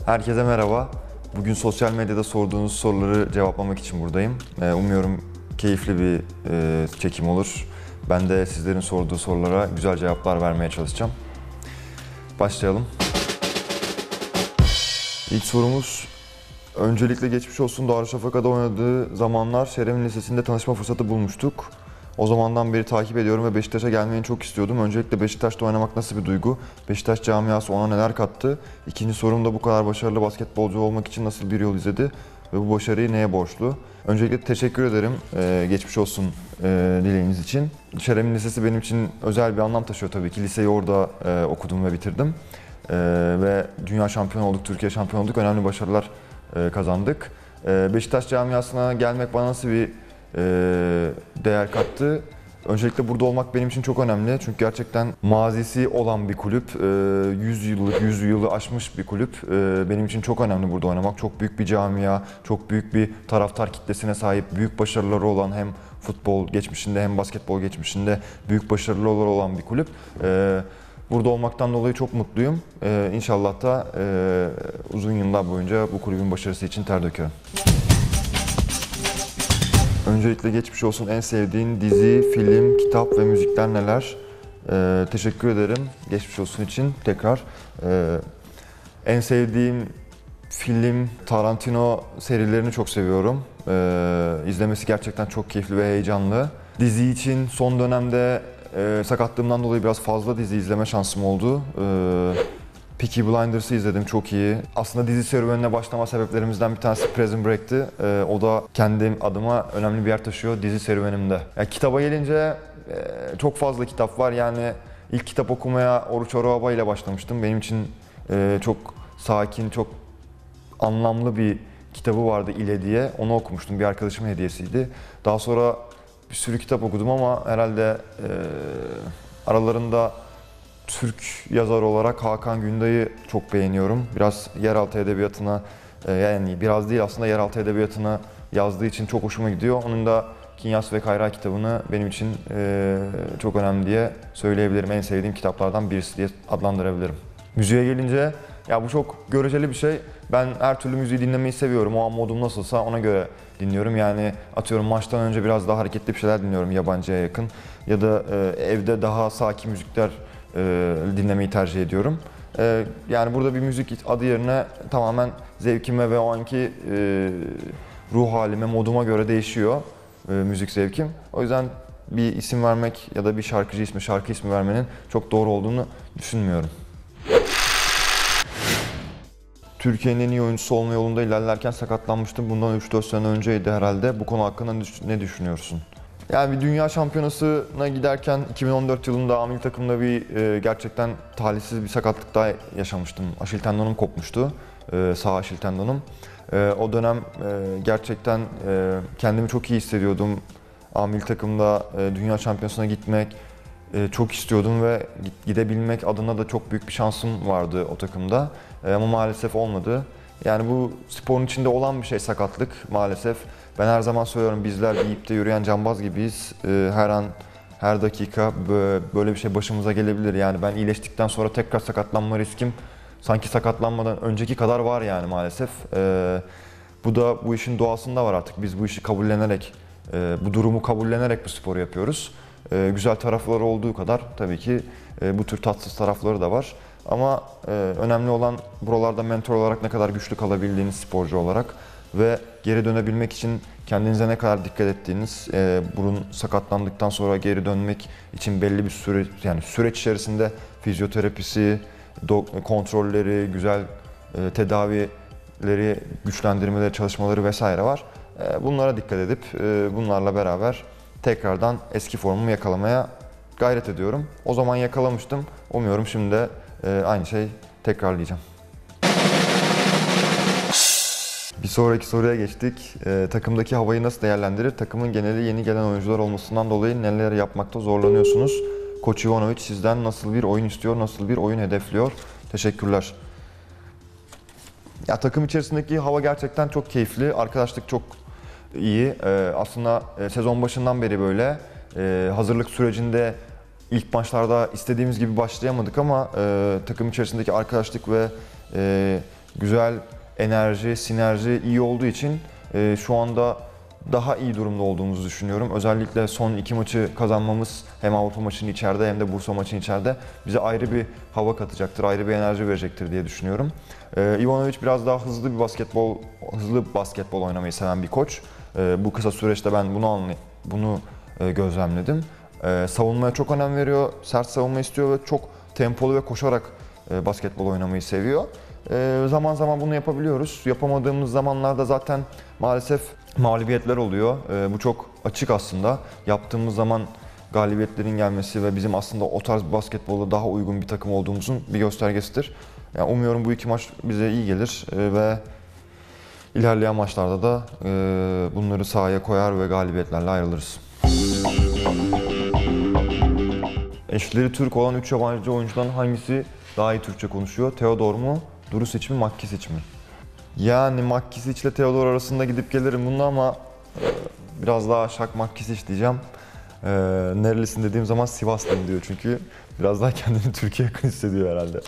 Herkese merhaba. Bugün sosyal medyada sorduğunuz soruları cevaplamak için buradayım. Umuyorum keyifli bir çekim olur. Ben de sizlerin sorduğu sorulara güzel cevaplar vermeye çalışacağım. Başlayalım. İlk sorumuz, öncelikle geçmiş olsun. Darüşşafaka'da oynadığı zamanlar Şeremin Lisesi'nde tanışma fırsatı bulmuştuk. O zamandan beri takip ediyorum ve Beşiktaş'a gelmeyi çok istiyordum. Öncelikle Beşiktaş'ta oynamak nasıl bir duygu? Beşiktaş camiası ona neler kattı? İkinci sorum da bu kadar başarılı basketbolcu olmak için nasıl bir yol izledi? Ve bu başarıyı neye borçlu? Öncelikle teşekkür ederim geçmiş olsun dileğiniz için. Şeremin Lisesi benim için özel bir anlam taşıyor tabii ki. Liseyi orada okudum ve bitirdim. Ve dünya şampiyonu olduk, Türkiye şampiyonu olduk. Önemli başarılar kazandık. Beşiktaş camiasına gelmek bana nasıl bir değer kattı? Öncelikle burada olmak benim için çok önemli. Çünkü gerçekten mazisi olan bir kulüp, 100 yılı aşmış bir kulüp. Benim için çok önemli burada oynamak. Çok büyük bir camia, çok büyük bir taraftar kitlesine sahip, büyük başarıları olan hem futbol geçmişinde hem basketbol geçmişinde büyük başarıları olan bir kulüp. Burada olmaktan dolayı çok mutluyum. İnşallah da uzun yıllar boyunca bu kulübün başarısı için ter dökerim. Öncelikle geçmiş olsun. En sevdiğin dizi, film, kitap ve müzikler neler? Teşekkür ederim geçmiş olsun için tekrar. En sevdiğim film, Tarantino serilerini çok seviyorum. İzlemesi gerçekten çok keyifli ve heyecanlı. Dizi için son dönemde sakatlığımdan dolayı biraz fazla dizi izleme şansım oldu. Peaky Blinders'ı izledim, çok iyi. Aslında dizi serüvenine başlama sebeplerimizden bir tanesi Prison Break'ti. O da kendim adıma önemli bir yer taşıyor dizi serüvenimde. Yani kitaba gelince çok fazla kitap var. Yani ilk kitap okumaya Oruç Araba ile başlamıştım. Benim için çok sakin, çok anlamlı bir kitabı vardı İle diye. Onu okumuştum, bir arkadaşımın hediyesiydi. Daha sonra bir sürü kitap okudum ama herhalde aralarında Türk yazar olarak Hakan Günday'ı çok beğeniyorum. Biraz yeraltı edebiyatına, yani biraz değil aslında yeraltı edebiyatına yazdığı için çok hoşuma gidiyor. Onun da Kinyas ve Kayra kitabını benim için çok önemli diye söyleyebilirim. En sevdiğim kitaplardan birisi diye adlandırabilirim. Müziğe gelince, ya bu çok göreceli bir şey. Ben her türlü müziği dinlemeyi seviyorum. O an modum nasılsa ona göre dinliyorum. Yani atıyorum maçtan önce biraz daha hareketli bir şeyler dinliyorum yabancıya yakın. Ya da evde daha sakin müzikler dinlemeyi tercih ediyorum. Yani burada bir müzik adı yerine tamamen zevkime ve o anki ruh halime, moduma göre değişiyor müzik zevkim. O yüzden bir isim vermek ya da bir şarkıcı ismi, şarkı ismi vermenin çok doğru olduğunu düşünmüyorum. Türkiye'nin en iyi oyuncusu olma yolunda ilerlerken sakatlanmıştım. Bundan 3-4 sene önceydi herhalde. Bu konu hakkında ne düşünüyorsun? Yani bir dünya şampiyonasına giderken 2014 yılında A milli takımda gerçekten talihsiz bir sakatlık daha yaşamıştım. Aşil tendonum kopmuştu, sağ aşil tendonum. O dönem gerçekten kendimi çok iyi hissediyordum. A milli takımda dünya şampiyonasına gitmek çok istiyordum ve gidebilmek adına da çok büyük bir şansım vardı o takımda. Ama maalesef olmadı. Yani bu sporun içinde olan bir şey sakatlık maalesef. Ben her zaman söylüyorum, bizler bir ipte yürüyen cambaz gibiyiz. Her an, her dakika böyle bir şey başımıza gelebilir. Yani ben iyileştikten sonra tekrar sakatlanma riskim sanki sakatlanmadan önceki kadar var yani maalesef. Bu da bu işin doğasında var artık. Biz bu işi kabullenerek, bu durumu kabullenerek bu sporu yapıyoruz. Güzel tarafları olduğu kadar tabii ki bu tür tatsız tarafları da var. Ama önemli olan buralarda mentor olarak ne kadar güçlü kalabildiğiniz sporcu olarak ve geri dönebilmek için kendinize ne kadar dikkat ettiğiniz, burun sakatlandıktan sonra geri dönmek için belli bir süre, yani süreç içerisinde fizyoterapisi, kontrolleri, güzel tedavileri, güçlendirmeleri, çalışmaları vesaire var. Bunlara dikkat edip bunlarla beraber tekrardan eski formumu yakalamaya gayret ediyorum. O zaman yakalamıştım. Umuyorum şimdi de aynı şey tekrarlayacağım. Bir sonraki soruya geçtik. Takımdaki havayı nasıl değerlendirir? Takımın geneli yeni gelen oyuncular olmasından dolayı neler yapmakta zorlanıyorsunuz? Koç Ivanovic sizden nasıl bir oyun istiyor, nasıl bir oyun hedefliyor? Teşekkürler. Ya, takım içerisindeki hava gerçekten çok keyifli. Arkadaşlık çok iyi. Aslında sezon başından beri böyle. Hazırlık sürecinde ilk maçlarda istediğimiz gibi başlayamadık ama takım içerisindeki arkadaşlık ve güzel enerji, sinerji iyi olduğu için şu anda daha iyi durumda olduğumuzu düşünüyorum. Özellikle son 2 maçı kazanmamız hem Avrupa maçını içeride hem de Bursa maçını içeride bize ayrı bir hava katacaktır, ayrı bir enerji verecektir diye düşünüyorum. Ivanovic biraz daha hızlı basketbol oynamayı seven bir koç. Bu kısa süreçte ben bunu gözlemledim. Savunmaya çok önem veriyor, sert savunma istiyor ve çok tempolu ve koşarak basketbol oynamayı seviyor. Zaman zaman bunu yapabiliyoruz. Yapamadığımız zamanlarda zaten maalesef mağlubiyetler oluyor. Bu çok açık aslında. Yaptığımız zaman galibiyetlerin gelmesi ve bizim aslında o tarz basketbolda daha uygun bir takım olduğumuzun bir göstergesidir. Yani umuyorum bu 2 maç bize iyi gelir ve ilerleyen maçlarda da bunları sahaya koyar ve galibiyetlerle ayrılırız. Eşleri Türk olan 3 yabancı oyuncudan hangisi daha iyi Türkçe konuşuyor? Theodor mu, Durusic mi, Makkisic mi? Yani Makkisic ile Theodor arasında gidip gelirim bunda ama biraz daha şak Makkisic diyeceğim. Nerelisin dediğim zaman Sivaslıyım diyor çünkü biraz daha kendini Türkiye'ye yakın hissediyor herhalde.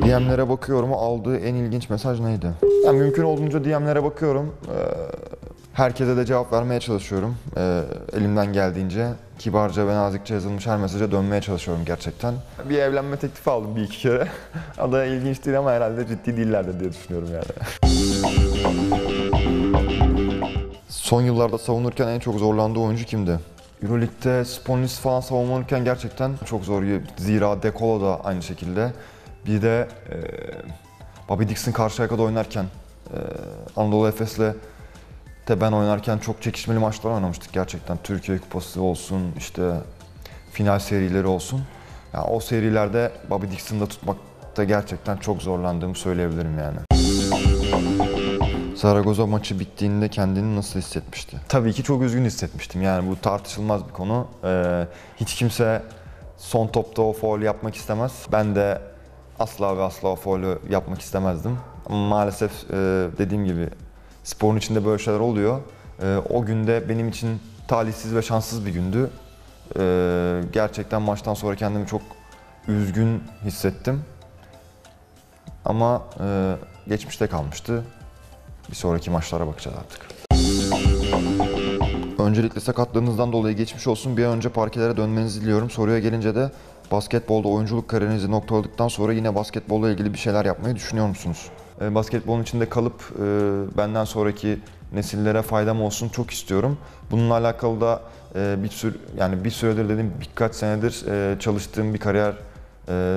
DM'lere bakıyorum, aldığı en ilginç mesaj neydi? Yani mümkün olduğunca DM'lere bakıyorum. Herkese de cevap vermeye çalışıyorum. Elimden geldiğince kibarca ve nazikçe yazılmış her mesaja dönmeye çalışıyorum gerçekten. Bir evlenme teklifi aldım 1-2 kere. O da ilginç değil ama herhalde ciddi değillerdi diye düşünüyorum yani. Son yıllarda savunurken en çok zorlandığı oyuncu kimdi? Euroleague'de Sponlis falan savunurken gerçekten çok zor. Zira De Colo da aynı şekilde. Bir de Bobby Dixon Karşıyaka'da oynarken, Anadolu Efes'le de ben oynarken çok çekişmeli maçlar oynamıştık gerçekten. Türkiye Kupası olsun, işte final serileri olsun. Yani o serilerde Bobby Dixon'da tutmakta gerçekten çok zorlandığımı söyleyebilirim yani. Zaragoza maçı bittiğinde kendini nasıl hissetmişti? Tabii ki çok üzgün hissetmiştim. Yani bu tartışılmaz bir konu. Hiç kimse son topta o faulü yapmak istemez. Ben de asla ve asla o faulü yapmak istemezdim. Ama maalesef dediğim gibi sporun içinde böyle şeyler oluyor. O günde benim için talihsiz ve şanssız bir gündü. Gerçekten maçtan sonra kendimi çok üzgün hissettim. Ama geçmişte kalmıştı. Bir sonraki maçlara bakacağız artık. Öncelikle sakatlığınızdan dolayı geçmiş olsun. Bir an önce parkelere dönmenizi diliyorum. Soruya gelince de basketbolda oyunculuk kariyerinizi noktaladıktan sonra yine basketbolla ilgili bir şeyler yapmayı düşünüyor musunuz? Basketbolun içinde kalıp benden sonraki nesillere faydam olsun çok istiyorum. Bununla alakalı da bir süredir dediğim birkaç senedir çalıştığım bir kariyer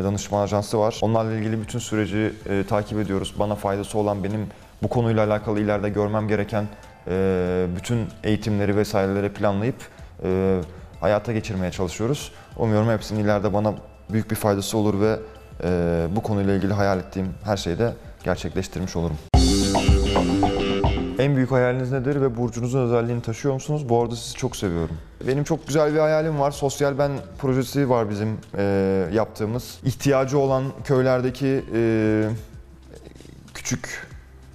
danışma ajansı var. Onlarla ilgili bütün süreci takip ediyoruz. Bana faydası olan benim bu konuyla alakalı ileride görmem gereken bütün eğitimleri vesaireleri planlayıp hayata geçirmeye çalışıyoruz. Umuyorum hepsinin ileride bana büyük bir faydası olur ve bu konuyla ilgili hayal ettiğim her şeyi de gerçekleştirmiş olurum. En büyük hayaliniz nedir ve burcunuzun özelliğini taşıyor musunuz? Bu arada sizi çok seviyorum. Benim çok güzel bir hayalim var. Sosyal Ben projesi var bizim yaptığımız. İhtiyacı olan köylerdeki küçük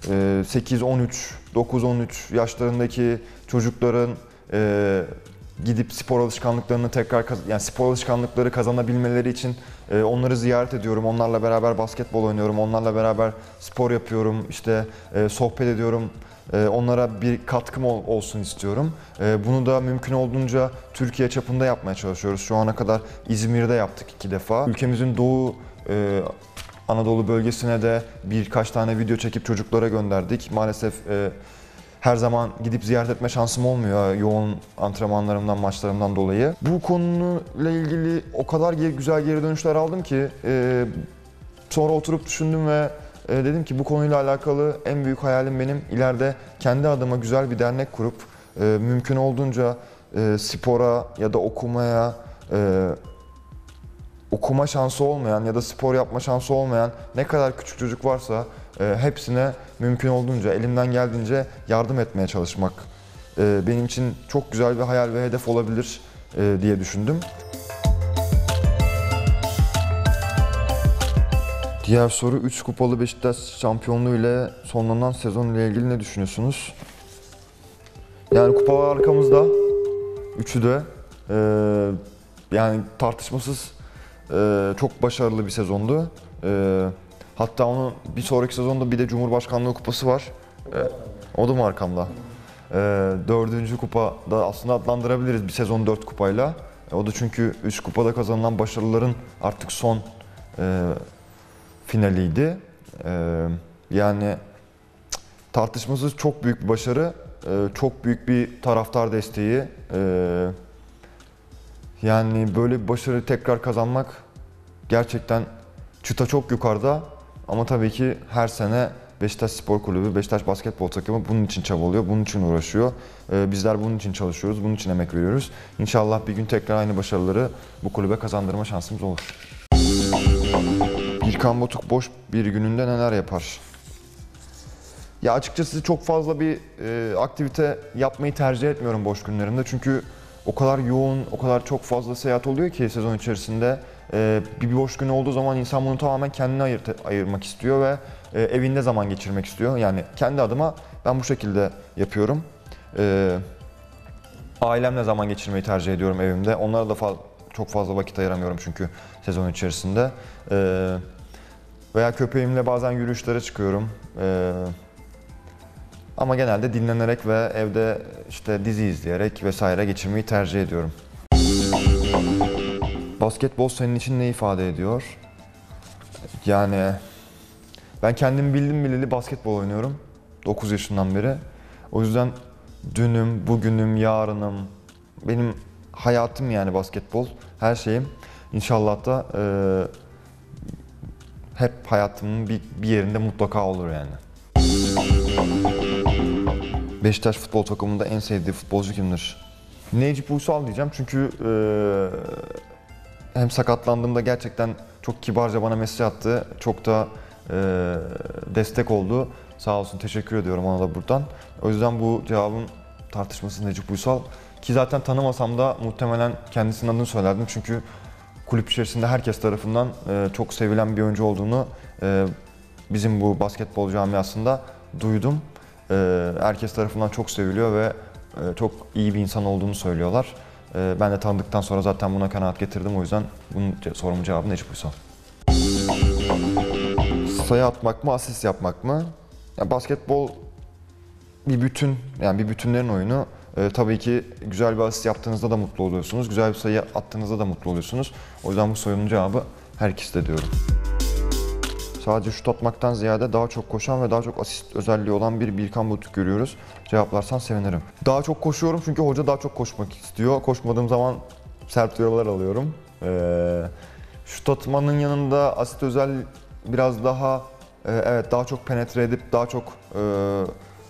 8-13, 9-13 yaşlarındaki çocukların gidip spor alışkanlıklarını spor alışkanlıkları kazanabilmeleri için onları ziyaret ediyorum. Onlarla beraber basketbol oynuyorum. Onlarla beraber spor yapıyorum. İşte sohbet ediyorum. Onlara bir katkım olsun istiyorum. Bunu da mümkün olduğunca Türkiye çapında yapmaya çalışıyoruz. Şu ana kadar İzmir'de yaptık 2 defa. Ülkemizin doğu Anadolu bölgesine de birkaç tane video çekip çocuklara gönderdik. Maalesef her zaman gidip ziyaret etme şansım olmuyor yoğun antrenmanlarımdan, maçlarımdan dolayı. Bu konuyla ilgili o kadar güzel geri dönüşler aldım ki sonra oturup düşündüm ve dedim ki bu konuyla alakalı en büyük hayalim benim ileride kendi adıma güzel bir dernek kurup mümkün olduğunca spora ya da okuma şansı olmayan ya da spor yapma şansı olmayan ne kadar küçük çocuk varsa hepsine mümkün olduğunca elimden geldiğince yardım etmeye çalışmak benim için çok güzel bir hayal ve hedef olabilir diye düşündüm. Diğer soru 3 kupalı Beşiktaş şampiyonluğu ile sonlanan sezon ile ilgili ne düşünüyorsunuz? Yani kupalar arkamızda. Üçü de yani tartışmasız çok başarılı bir sezondu. Hatta onun bir sonraki sezonda bir de Cumhurbaşkanlığı kupası var. O da mı arkamda? 4. kupa da aslında adlandırabiliriz bir sezon 4 kupayla. O da çünkü 3 kupada kazanılan başarıların artık son finaliydi. Yani tartışmasız çok büyük bir başarı, çok büyük bir taraftar desteği. Yani böyle bir başarı tekrar kazanmak gerçekten çıta çok yukarıda. Ama tabii ki her sene Beşiktaş Spor Kulübü, Beşiktaş Basketbol Takımı bunun için çabalıyor, bunun için uğraşıyor. Bizler bunun için çalışıyoruz, bunun için emek veriyoruz. İnşallah bir gün tekrar aynı başarıları bu kulübe kazandırma şansımız olur. İlkan Botuk boş bir gününde neler yapar? Ya açıkçası çok fazla bir aktivite yapmayı tercih etmiyorum boş günlerimde. Çünkü o kadar yoğun, o kadar çok fazla seyahat oluyor ki sezon içerisinde. Bir boş gün olduğu zaman insan bunu tamamen kendine ayırmak istiyor ve evinde zaman geçirmek istiyor. Yani kendi adıma ben bu şekilde yapıyorum. Ailemle zaman geçirmeyi tercih ediyorum evimde. Onlara da çok fazla vakit ayıramıyorum çünkü sezon içerisinde. Veya köpeğimle bazen yürüyüşlere çıkıyorum. Ama genelde dinlenerek ve evde işte dizi izleyerek vesaire geçirmeyi tercih ediyorum. Basketbol senin için ne ifade ediyor? Yani ben kendim bildim bileli basketbol oynuyorum. 9 yaşından beri. O yüzden dünüm, bugünüm, yarınım, benim hayatım yani basketbol, her şeyim. İnşallah da hep hayatımın bir yerinde mutlaka olur yani. Beşiktaş futbol takımında en sevdiği futbolcu kimdir? Necip Uysal diyeceğim çünkü hem sakatlandığımda gerçekten çok kibarca bana mesaj attı. Çok da destek oldu. Sağ olsun, teşekkür ediyorum ona da buradan. O yüzden bu cevabın tartışmasız Necip Uysal. Ki zaten tanımasam da muhtemelen kendisinin adını söylerdim. Çünkü kulüp içerisinde herkes tarafından çok sevilen bir oyuncu olduğunu bizim bu basketbol camiasında duydum. Herkes tarafından çok seviliyor ve çok iyi bir insan olduğunu söylüyorlar. Ben de tanıdıktan sonra zaten buna kanaat getirdim. O yüzden bunun sorumun cevabı Necip Uysal. Sayı atmak mı, asist yapmak mı? Ya basketbol bir bütün, yani bir bütünlerin oyunu. Tabii ki güzel bir asist yaptığınızda da mutlu oluyorsunuz. Güzel bir sayı attığınızda da mutlu oluyorsunuz. O yüzden bu sorunun cevabı her ikisi de diyorum. Sadece şut atmaktan ziyade daha çok koşan ve daha çok asist özelliği olan bir İlkan Botuk görüyoruz. Cevaplarsan sevinirim. Daha çok koşuyorum çünkü hoca daha çok koşmak istiyor. Koşmadığım zaman sert uyarılar alıyorum. Şut atmanın yanında asist özelliği biraz daha evet, daha çok penetre edip daha çok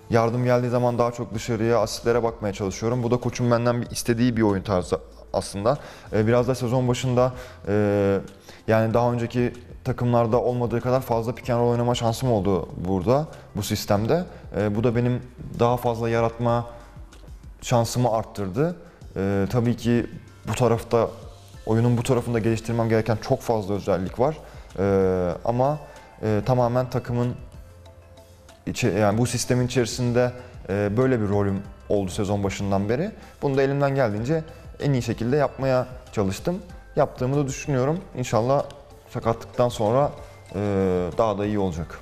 yardım geldiği zaman daha çok dışarıya asistlere bakmaya çalışıyorum. Bu da koçun benden istediği bir oyun tarzı aslında. Biraz da sezon başında yani daha önceki takımlarda olmadığı kadar fazla pick and roll oynama şansım oldu burada, bu sistemde. Bu da benim daha fazla yaratma şansımı arttırdı. Tabii ki bu tarafta, oyunun bu tarafında geliştirmem gereken çok fazla özellik var. Ama tamamen takımın, yani bu sistemin içerisinde böyle bir rolüm oldu sezon başından beri. Bunu da elimden geldiğince en iyi şekilde yapmaya çalıştım. Yaptığımı da düşünüyorum. İnşallah sakatlıktan sonra daha da iyi olacak.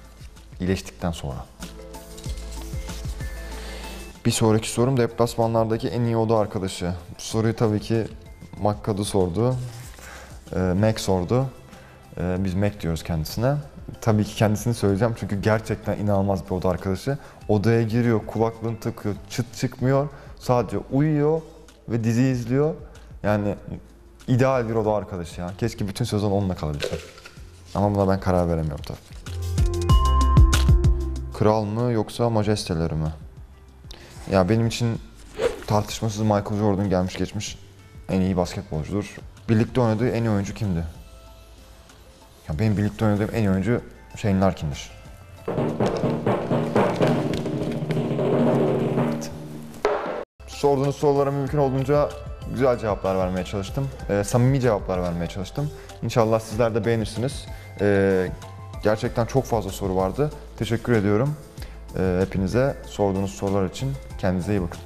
İyileştikten sonra. Bir sonraki sorum deplasmanlardaki en iyi oda arkadaşı. Bu soruyu tabii ki Makkadu sordu. Mac sordu. Biz Mac diyoruz kendisine. Tabii ki kendisini söyleyeceğim çünkü gerçekten inanılmaz bir oda arkadaşı. Odaya giriyor, kulaklığını takıyor, çıt çıkmıyor. Sadece uyuyor ve dizi izliyor. Yani ideal bir oda arkadaşı ya. Keşke bütün sezon onunla kalabilsem. Ama buna ben karar veremiyorum tabii. Kral mı yoksa majesteleri mi? Ya benim için tartışmasız Michael Jordan gelmiş geçmiş en iyi basketbolcudur. Birlikte oynadığı en iyi oyuncu kimdi? Ya benim birlikte oynadığım en iyi oyuncu Shane Larkin'dir. Sorduğunuz sorulara mümkün olduğunca güzel cevaplar vermeye çalıştım. Samimi cevaplar vermeye çalıştım. İnşallah sizler de beğenirsiniz. Gerçekten çok fazla soru vardı. Teşekkür ediyorum hepinize sorduğunuz sorular için. Kendinize iyi bakın.